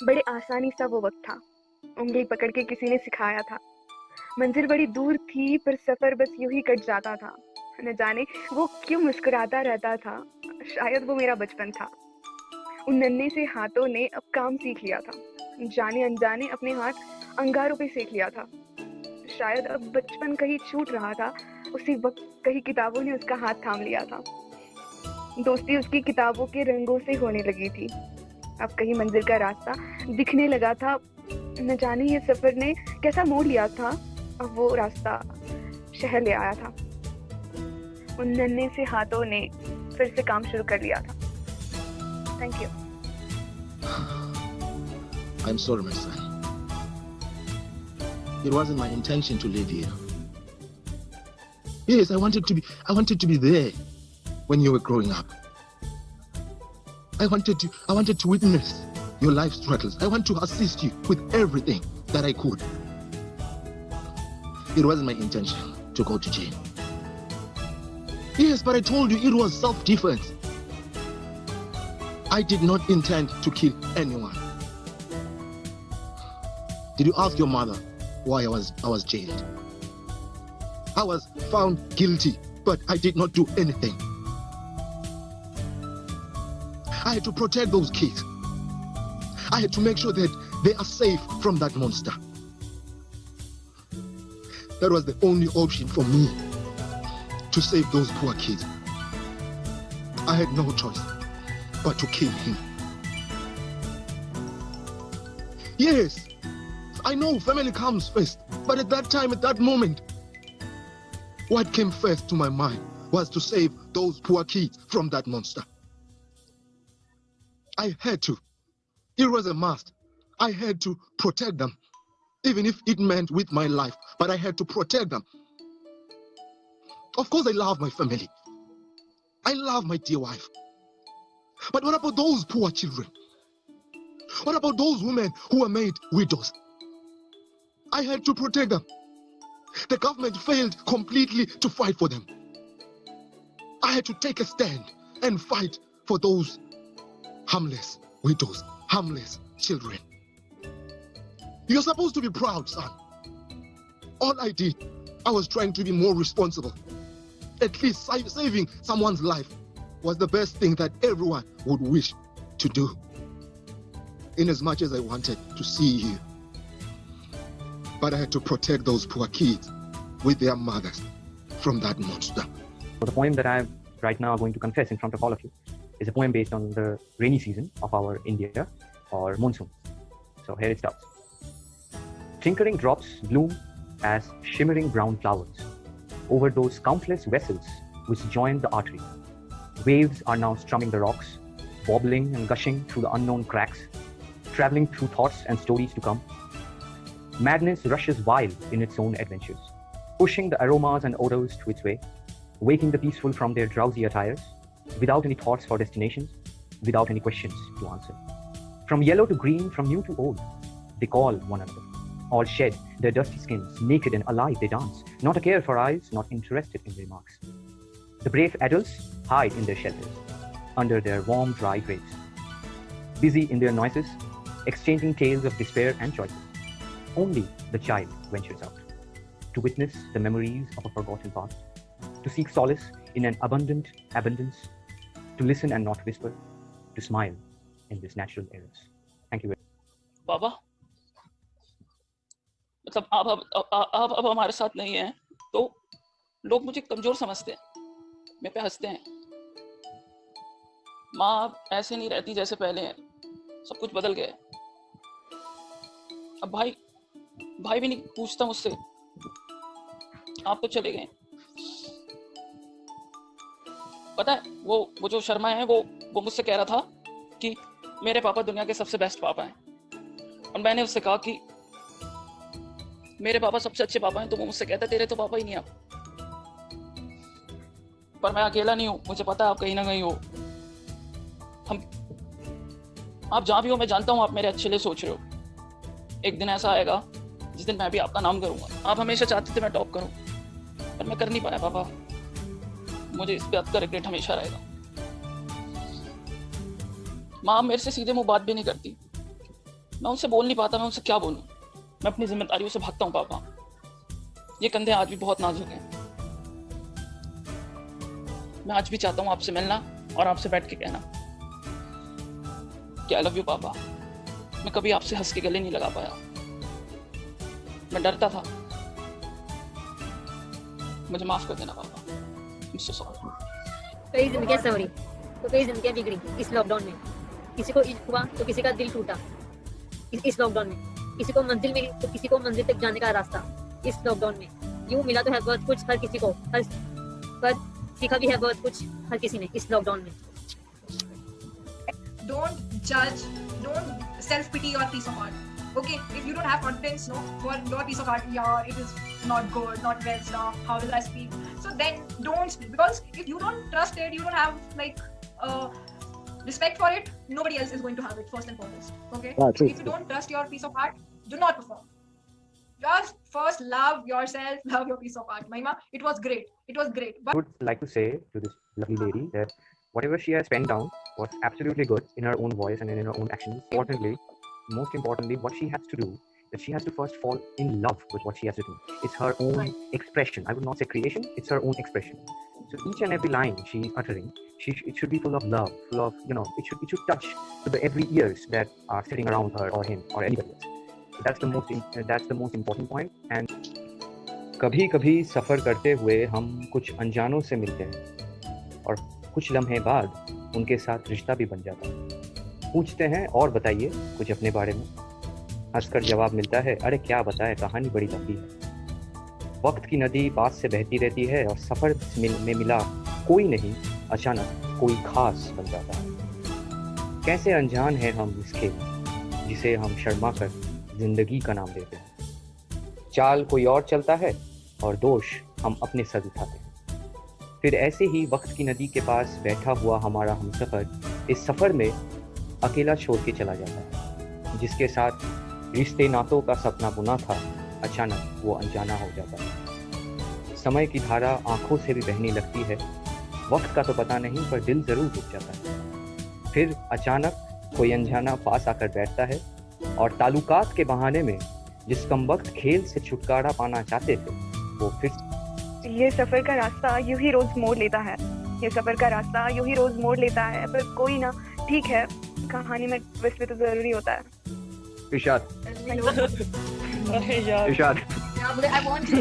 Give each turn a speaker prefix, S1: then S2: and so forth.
S1: बड़े आसानी सा वो वक़्त था। उँगली पकड़ के किसी ने सिखाया था। मंज़िल बड़ी दूर थी पर सफ़र बस यूँ ही कट जाता था। न जाने वो क्यों मुस्कुराता रहता था। शायद वो मेरा बचपन था। उन नन्हे से हाथों ने अब काम सीख लिया था। जाने-अनजाने अपने हाथ अंगारों पे सेक लिया था। शायद अब बचपन कहीं छूट रहा था। उसी वक़्त कहीं किताबों ने उसका हाथ थाम लिया था। दोस्ती उसकी किताबों के रंगों से होने लगी थी। अब कहीं मंज़िल का रास्ता दिखने लगा था। न जाने ये सफ़र ने कैसा मोड़ लिया था। अब वो रास्ता शहर ले आया था। उन नन्हे से हाथों ने फिर से काम शुरू कर लिया था। Thank you.
S2: I'm sorry, my son. It wasn't my intention to leave you. Yes, I wanted to be there when you were growing up. I wanted to witness your life struggles. I want to assist you with everything that I could. It wasn't my intention to go to jail. Yes, but I told you it was self-defense. I did not intend to kill anyone. Did you ask your mother why I was jailed? I was found guilty, but I did not do anything. I had to protect those kids. I had to make sure that they are safe from that monster. That was the only option for me to save those poor kids. I had no choice but to kill him. Yes, I know family comes first, but at that time, at that moment, what came first to my mind was to save those poor kids from that monster. I had to. It was a must. I had to protect them, even if it meant with my life, but I had to protect them. Of course, I love my family. I love my dear wife. But what about those poor children? What about those women who were made widows? I had to protect them. The government failed completely to fight for them. I had to take a stand and fight for those harmless widows, harmless children. You're supposed to be proud, son. All I did, I was trying to be more responsible. At least saving someone's life was the best thing that everyone would wish to do. In as much as I wanted to see you, but I had to protect those poor kids with their mothers from that monster.
S3: So the poem that I'm right now going to confess in front of all of you is a poem based on the rainy season of our India, or monsoon. So here it starts. Tinkering drops bloom as shimmering brown flowers over those countless vessels which join the artery. Waves are now strumming the rocks, wobbling and gushing through the unknown cracks, traveling through thoughts and stories to come. Madness rushes wild in its own adventures, pushing the aromas and odors to its way, waking the peaceful from their drowsy attires, without any thoughts for destinations, without any questions to answer. From yellow to green, from new to old, they call one another. All shed their dusty skins, naked and alive they dance, not a care for eyes, not interested in remarks. The brave adults hide in their shelters, under their warm, dry graves, busy in their noises, exchanging tales of despair and choices. Only the child ventures out, to witness the memories of a forgotten past, to seek solace in an abundant abundance, to listen and not whisper, to smile in this natural eras. Thank you very much.
S4: बाबा, मतलब आप अब हमारे साथ नहीं हैं, तो लोग मुझे कमजोर समझते हैं, मेरे पे हंसते हैं। माँ अब ऐसे नहीं रहती जैसे पहले हैं, सब कुछ बदल गया है। अब भाई भी नहीं पूछता मुझसे, आप तो चले गए। पता है वो जो शर्मा है वो मुझसे कह रहा था कि मेरे पापा दुनिया के सबसे बेस्ट पापा हैं, और मैंने उससे कहा कि मेरे पापा सबसे अच्छे पापा हैं, तो वो मुझसे कहता तेरे तो पापा ही नहीं आप। पर मैं अकेला नहीं हूँ, मुझे पता है आप कहीं ना कहीं हो। आप जहाँ भी हो, मैं जानता हूँ आप मेरे अच्छे लिए सोच रहे हो। एक दिन ऐसा आएगा जिस दिन मैं भी आपका नाम करूंगा। आप हमेशा चाहते थे मैं टॉप करूं, पर मैं कर नहीं पाया पापा। मुझे इस बात का रिग्रेट हमेशा रहेगा। माँ मेरे से सीधे मुंह बात भी नहीं करती, मैं उनसे बोल नहीं पाता, मैं उनसे क्या बोलूं। मैं अपनी जिम्मेदारियों से भागता हूँ पापा। ये कंधे आज भी बहुत नाजुक हैं। मैं आज भी चाहता हूँ आपसे मिलना और आपसे बैठ के कहना कि आई लव यू पापा। मैं कभी आपसे हंस के गले नहीं लगा पाया, मैं डरता था। मुझे माफ कर देना पापा, मुझसे सॉरी।
S5: कई जिंदगियां संवरी तो कई जिंदगियां बिगड़ी इस लॉकडाउन में। किसी को इश्क हुआ तो किसी का दिल टूटा इस लॉकडाउन में। किसी को मंजिल मिली तो किसी को मंजिल तक जाने का रास्ता इस लॉकडाउन में। यूं मिला तो है बहुत कुछ हर किसी को, पर सीखा भी है बहुत कुछ हर किसी ने इस लॉकडाउन में।
S6: Don't judge, don't self-pity your piece of art. Okay, if you don't have confidence, no, for your piece of art, yeah, it is not good, not well stuff, how will I speak? So then don't speak, because if you don't trust it, you don't have like respect for it, nobody else is going to have it first and foremost. Okay,
S2: true.
S6: if you don't trust your piece of art, do not perform. Just first love yourself, love your piece of art. Mahima, it was great. It was great. But
S3: I would like to say to this lovely lady that whatever she has penned down was absolutely good in her own voice and in her own actions. Most importantly, what she has to do, that she has to first fall in love with what she has written. It's her own expression. I would not say creation, it's her own expression. So each and every line she's uttering, it should be full of love, full of, it should touch to the every ears that are sitting around her or him or anybody else. So that's the most important point. And कभी कभी सफ़र करते हुए हम कुछ अनजानों से मिलते हैं और कुछ लम्हे बाद उनके साथ रिश्ता भी बन जाता है। पूछते हैं और बताइए कुछ अपने बारे में, हंसकर जवाब मिलता है अरे क्या बताएं, कहानी बड़ी लंबी है। वक्त की नदी पास से बहती रहती है और सफ़र में मिला कोई नहीं अचानक कोई खास बन जाता है। कैसे अनजान हैं हम इस खेल जिसे हम शर्मा कर जिंदगी का नाम देते हैं। चाल कोई और चलता है और दोष हम अपने सर उठाते हैं। फिर ऐसे ही वक्त की नदी के पास बैठा हुआ हमारा हमसफ़र इस सफ़र में अकेला छोड़ के चला जाता है। जिसके साथ रिश्ते नातों का सपना बुना था, अचानक वो अनजाना हो जाता है। समय की धारा आंखों से भी बहने लगती है, वक्त का तो पता नहीं पर दिल ज़रूर रुक जाता है। फिर अचानक कोई अनजाना पास आकर बैठता है और ताल्लुकात के बहाने में जिस कमबख्त खेल से छुटकारा पाना चाहते थे वो फिर।
S1: ये सफर का रास्ता यूं ही रोज मोड़ लेता है, ये सफर का रास्ता यूं ही रोज मोड़ लेता है, पर कोई ना, ठीक है, कहानी में ट्विस्ट भी तो जरूरी होता है।
S3: इरशाद
S4: अरे यार
S3: इरशाद
S6: yeah, I want to